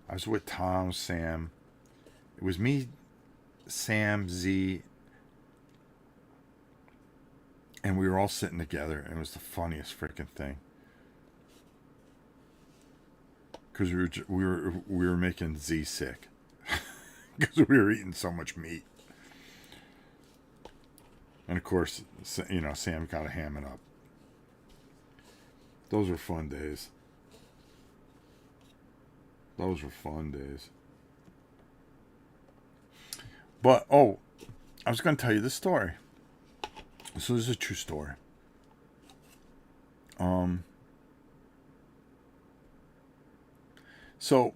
I was with Tom, Sam. It was me, Sam, Z, and we were all sitting together, and it was the funniest freaking thing. Because we were making Z sick because we were eating so much meat, and of course, Sam got to ham it up. Those were fun days. But I was going to tell you this story. So this is a true story. So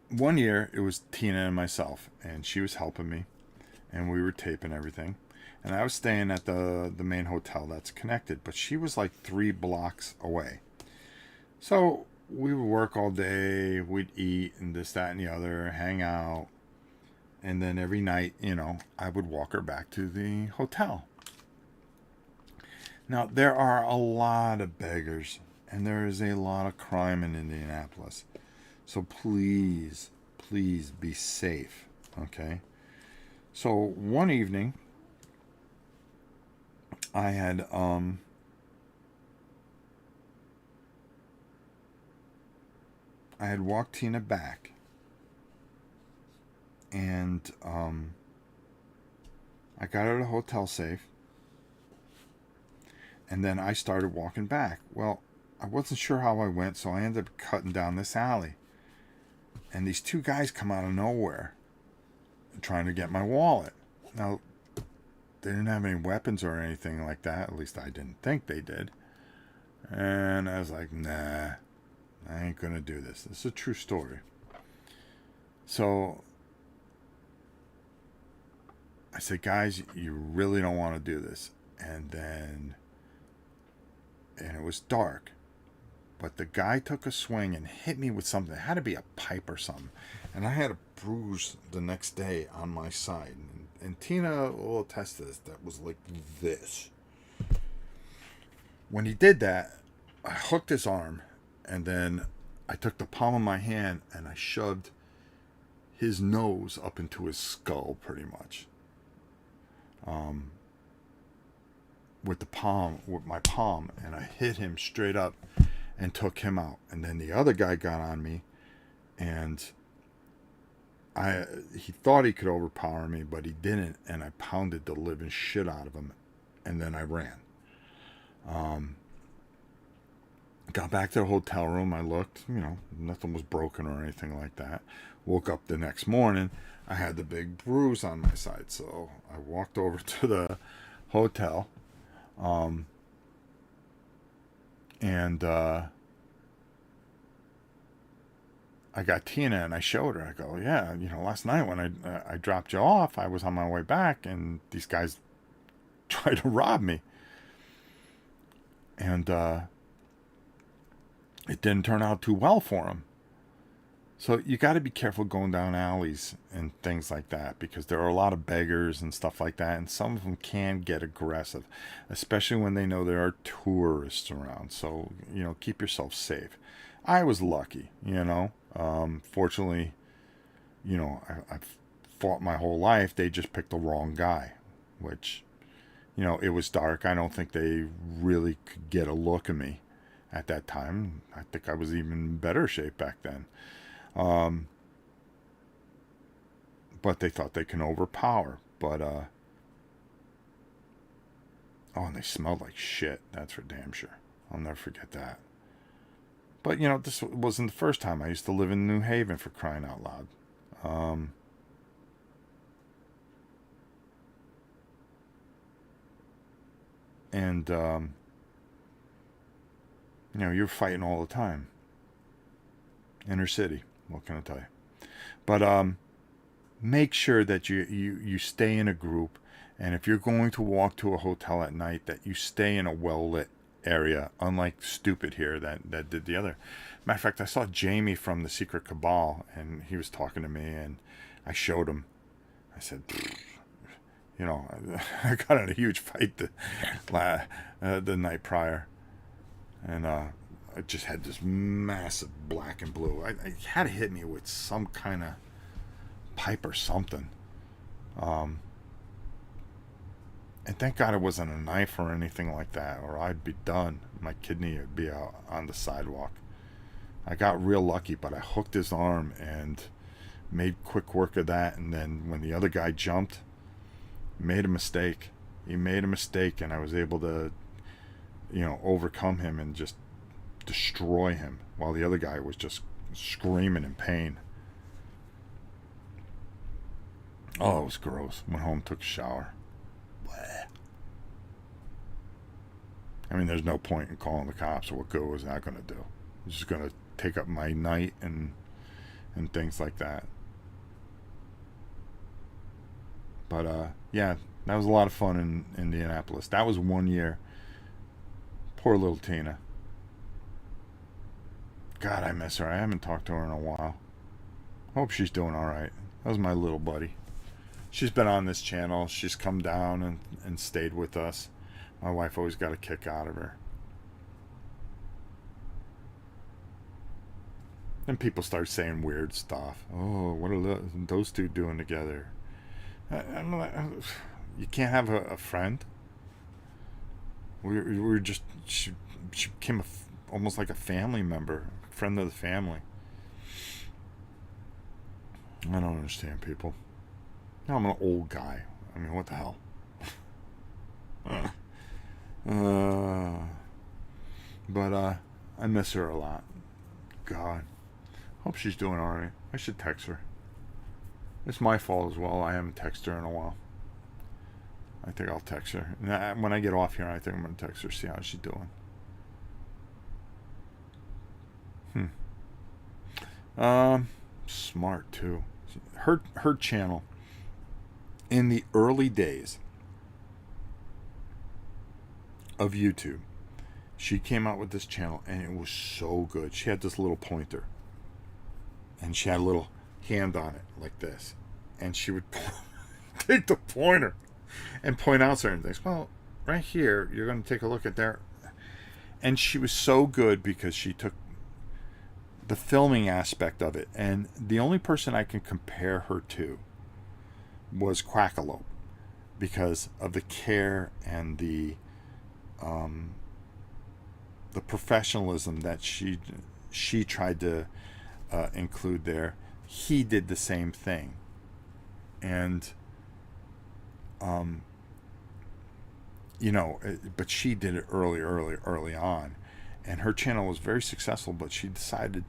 one year it was Tina and myself, and she was helping me, and we were taping everything, and I was staying at the main hotel that's connected, but she was like 3 blocks away. So we would work all day, we'd eat and this, that, and the other, hang out, and then every night, I would walk her back to the hotel. Now, there are a lot of beggars, and there is a lot of crime in Indianapolis. So please, please be safe, okay? So one evening, I had walked Tina back, and I got her the hotel safe, and then I started walking back. Well, I wasn't sure how I went, so I ended up cutting down this alley, and these two guys come out of nowhere trying to get my wallet. Now, they didn't have any weapons or anything like that. At least I didn't think they did. And I was like, nah, I ain't gonna do this. This is a true story. So I said, guys, you really don't want to do this. And it was dark. But the guy took a swing and hit me with something. It had to be a pipe or something. And I had a bruise the next day on my side. And Tina will attest to this. That was like this. When he did that, I hooked his arm. And then I took the palm of my hand and I shoved his nose up into his skull pretty much. With my palm. And I hit him straight up and took him out. And then the other guy got on me, and he thought he could overpower me, but he didn't, and I pounded the living shit out of him, and then I ran. Got back to the hotel room. I looked, nothing was broken or anything like that. Woke up the next morning, I had the big bruise on my side, so I walked over to the hotel, and I got Tina and I showed her. I go, yeah, last night when I dropped you off, I was on my way back and these guys tried to rob me. And it didn't turn out too well for them. So you got to be careful going down alleys and things like that, because there are a lot of beggars and stuff like that, and some of them can get aggressive, especially when they know there are tourists around. So, keep yourself safe. I was lucky, fortunately, I've fought my whole life. They just picked the wrong guy, which, it was dark. I don't think they really could get a look at me at that time. I think I was even in better shape back then. But they thought they can overpower. But, and they smelled like shit. That's for damn sure. I'll never forget that. But, this wasn't the first time. I used to live in New Haven, for crying out loud. You're fighting all the time. Inner city. What can I tell you? But make sure that you stay in a group, and if you're going to walk to a hotel at night, that you stay in a well-lit area, unlike Stupid here that did the other. Matter of fact, I saw Jamie from the Secret Cabal, and he was talking to me, and I showed him. I said, I got in a huge fight the night prior, and I just had this massive black and blue. I had to hit me with some kind of pipe or something. And thank God it wasn't a knife or anything like that, or I'd be done. My kidney would be out on the sidewalk. I got real lucky, but I hooked his arm and made quick work of that. And then when the other guy jumped, made a mistake. He made a mistake, and I was able to, overcome him and just destroy him while the other guy was just screaming in pain. Oh, it was gross. Went home, took a shower. I mean, there's no point in calling the cops. What good was that going to do? It's just going to take up my night and things like that. But yeah, that was a lot of fun in Indianapolis. That was 1 year. Poor little Tina. God, I miss her. I haven't talked to her in a while. Hope she's doing all right. That was my little buddy. She's been on this channel. She's come down and stayed with us. My wife always got a kick out of her. And people start saying weird stuff. Oh, what are those two doing together? I'm like, you can't have a friend. We were just, she became almost like a family member, friend of the family. I don't understand people. Now I'm an old guy. I mean, what the hell? But I miss her a lot. God. Hope she's doing alright. I should text her. It's my fault as well. I haven't texted her in a while. I think I'll text her. When I get off here, I think I'm going to text her, see how she's doing. Smart too. Her channel in the early days of YouTube, she came out with this channel and it was so good. She had this little pointer and she had a little hand on it like this, and she would take the pointer and point out certain things. Well, right here, you're going to take a look at there. And she was so good because she took the filming aspect of it. And the only person I can compare her to was Quackalope because of the care and the professionalism that she tried to include there. He did the same thing. And but she did it early on, and her channel was very successful. But she decided,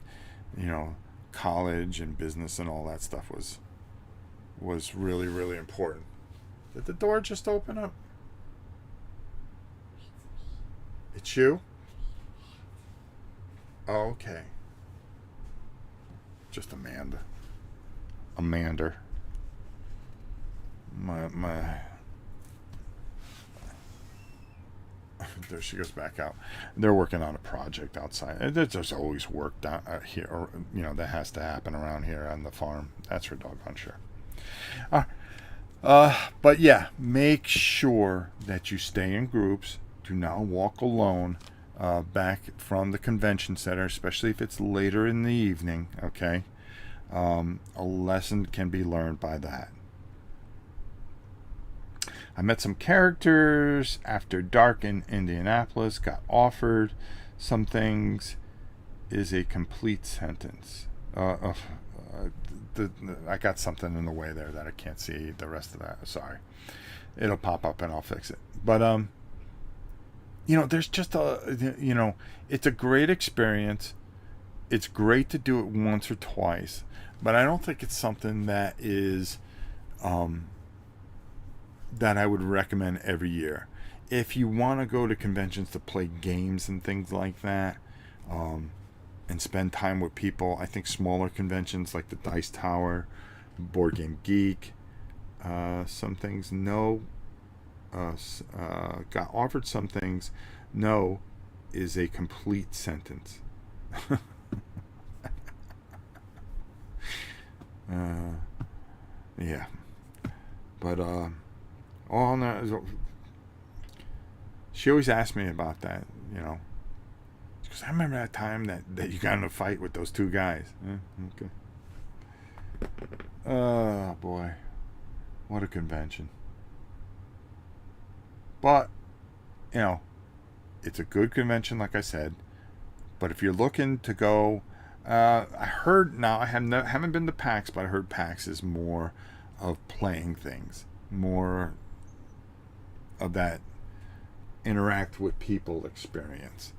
college and business and all that stuff was really, really important. Did the door just open up? It's you? Oh, okay. Just Amanda. My there she goes back out. They're working on a project outside. There's always work down here, or that has to happen around here on the farm. That's for doggone sure. But yeah, make sure that you stay in groups. Do not walk alone back from the convention center, especially if it's later in the evening. Okay, a lesson can be learned by that. I met some characters after dark in Indianapolis, got offered some things, is a complete sentence. I got something in the way there that I can't see the rest of that. Sorry. It'll pop up and I'll fix it. But, there's just it's a great experience. It's great to do it once or twice, but I don't think it's something that is, that I would recommend every year. If you want to go to conventions to play games and things like that, and spend time with people, I think smaller conventions like the Dice Tower, Board Game Geek, some things got offered some things, no is a complete sentence. Yeah. But, oh no, she always asked me about that, because I remember that time that you got in a fight with those two guys. Okay. Oh boy, what a convention. But it's a good convention, like I said. But if you're looking to go, I heard, now I haven't been to PAX, but I heard PAX is more of playing things, more of that interact with people experience.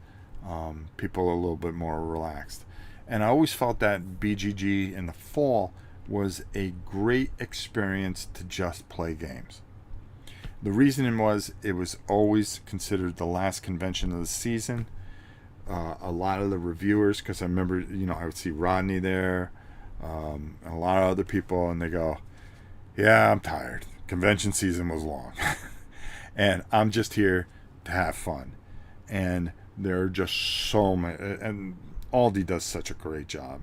People are a little bit more relaxed, and I always felt that BGG in the fall was a great experience to just play games. The reason was it was always considered the last convention of the season. A lot of the reviewers, because I remember I would see Rodney there, and a lot of other people, and they go, yeah, I'm tired, convention season was long. And I'm just here to have fun. And there are just so many, and Aldi does such a great job.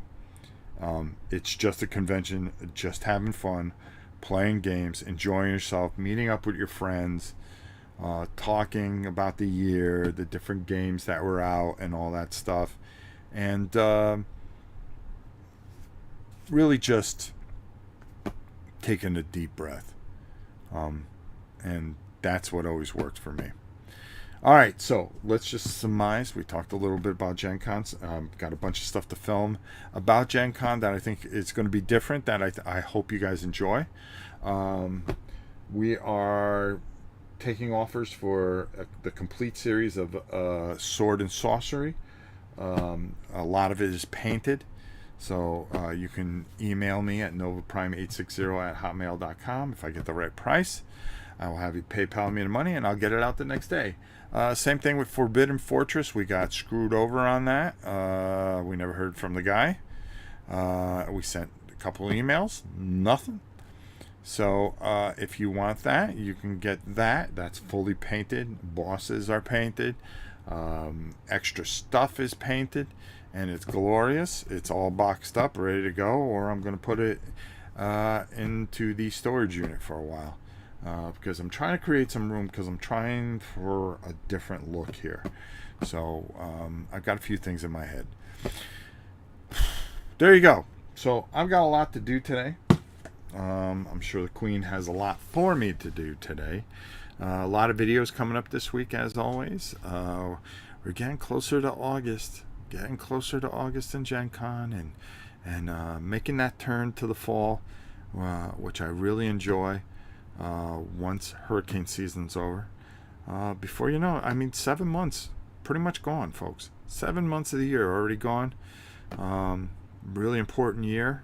It's just a convention, just having fun, playing games, enjoying yourself, meeting up with your friends, talking about the year, the different games that were out, and all that stuff. And really just taking a deep breath. And that's what always worked for me. All right, so let's just surmise. We talked a little bit about Gen Cons. Got a bunch of stuff to film about Gen Con that I think is going to be different, that I hope you guys enjoy. We are taking offers for the complete series of Sword and Sorcery. A lot of it is painted. So you can email me at novaprime860@hotmail.com. If I get the right price, I will have you PayPal me the money, and I'll get it out the next day. Same thing with Forbidden Fortress. We got screwed over on that. We never heard from the guy. We sent a couple emails. Nothing. So if you want that, you can get that. That's fully painted. Bosses are painted. Extra stuff is painted. And it's glorious. It's all boxed up, ready to go. Or I'm going to put it into the storage unit for a while. Because I'm trying to create some room, because I'm trying for a different look here. So I've got a few things in my head. There you go. So I've got a lot to do today. I'm sure the Queen has a lot for me to do today. A lot of videos coming up this week, as always. We're getting closer to August. Getting closer to August and Gen Con, and making that turn to the fall, which I really enjoy. Once hurricane season's over, before you know it, 7 months pretty much gone, folks. 7 months of the year already gone. Really important year.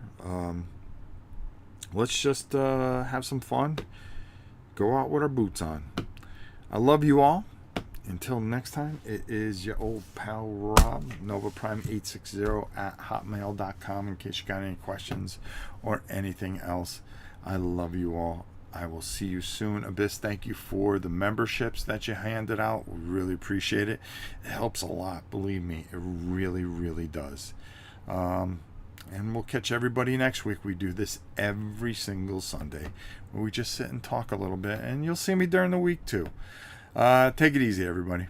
Let's just have some fun, go out with our boots on. I love you all. Until next time, it is your old pal Rob, NovaPrime860@hotmail.com, in case you got any questions or anything else. I love you all. I will see you soon. Abyss, thank you for the memberships that you handed out. We really appreciate it. It helps a lot. Believe me, it really, really does. And we'll catch everybody next week. We do this every single Sunday, where we just sit and talk a little bit, and you'll see me during the week too. Take it easy, everybody.